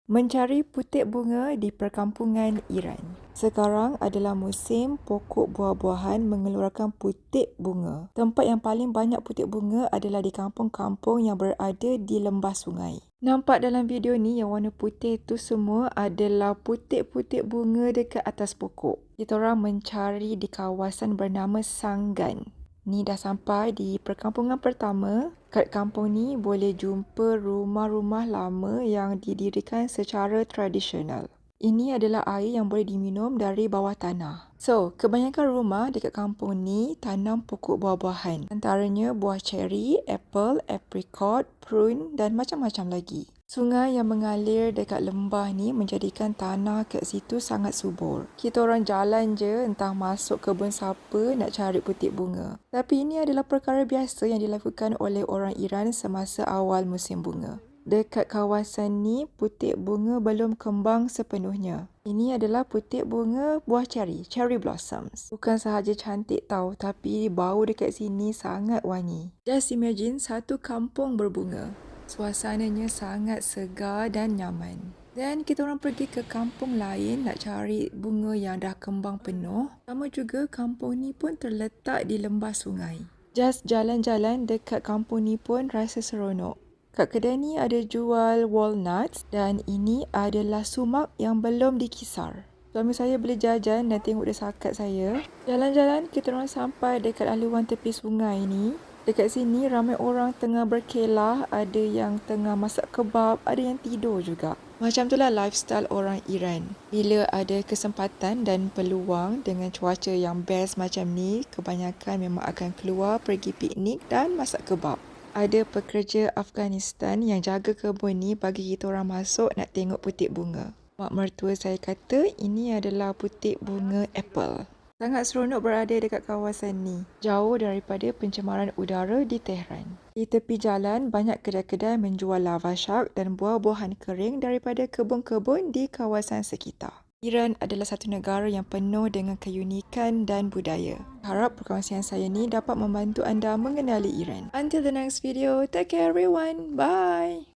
Mencari putik bunga di perkampungan Iran. Sekarang adalah musim pokok buah-buahan mengeluarkan putik bunga. Tempat yang paling banyak putik bunga adalah di kampung-kampung yang berada di lembah sungai. Nampak dalam video ni yang warna putih tu semua adalah putik-putik bunga dekat atas pokok. Kita orang mencari di kawasan bernama Sanggan. Ni dah sampai di perkampungan pertama. Kat kampung ni boleh jumpa rumah-rumah lama yang didirikan secara tradisional. Ini adalah air yang boleh diminum dari bawah tanah. So, kebanyakan rumah dekat kampung ni tanam pokok buah-buahan. Antaranya buah ceri, apple, apricot, prune dan macam-macam lagi. Sungai yang mengalir dekat lembah ni menjadikan tanah kat situ sangat subur. Kita orang jalan je entah masuk kebun siapa nak cari putik bunga. Tapi ini adalah perkara biasa yang dilakukan oleh orang Iran semasa awal musim bunga. Dekat kawasan ni, putik bunga belum kembang sepenuhnya. Ini adalah putik bunga buah ceri, cherry blossoms. Bukan sahaja cantik tau, tapi bau dekat sini sangat wangi. Just imagine satu kampung berbunga. Suasananya sangat segar dan nyaman. Dan kita orang pergi ke kampung lain nak cari bunga yang dah kembang penuh. Sama juga kampung ni pun terletak di lembah sungai. Just jalan-jalan dekat kampung ni pun rasa seronok. Kat kedai ni ada jual walnuts dan ini adalah sumak yang belum dikisar. Suami saya beli jajan dan tengok dia sakat saya. Jalan-jalan kita orang sampai dekat aluan tepi sungai ni. Dekat sini ramai orang tengah berkelah, ada yang tengah masak kebab, ada yang tidur juga. Macam itulah lifestyle orang Iran. Bila ada kesempatan dan peluang dengan cuaca yang best macam ni, kebanyakan memang akan keluar pergi piknik dan masak kebab. Ada pekerja Afghanistan yang jaga kebun ni bagi kita orang masuk nak tengok putik bunga. Mak mertua saya kata ini adalah putik bunga apple. Sangat seronok berada dekat kawasan ni, jauh daripada pencemaran udara di Tehran. Di tepi jalan, banyak kedai-kedai menjual lava shark dan buah-buahan kering daripada kebun-kebun di kawasan sekitar. Iran adalah satu negara yang penuh dengan keunikan dan budaya. Harap perkongsian saya ni dapat membantu anda mengenali Iran. Until the next video, take care everyone. Bye!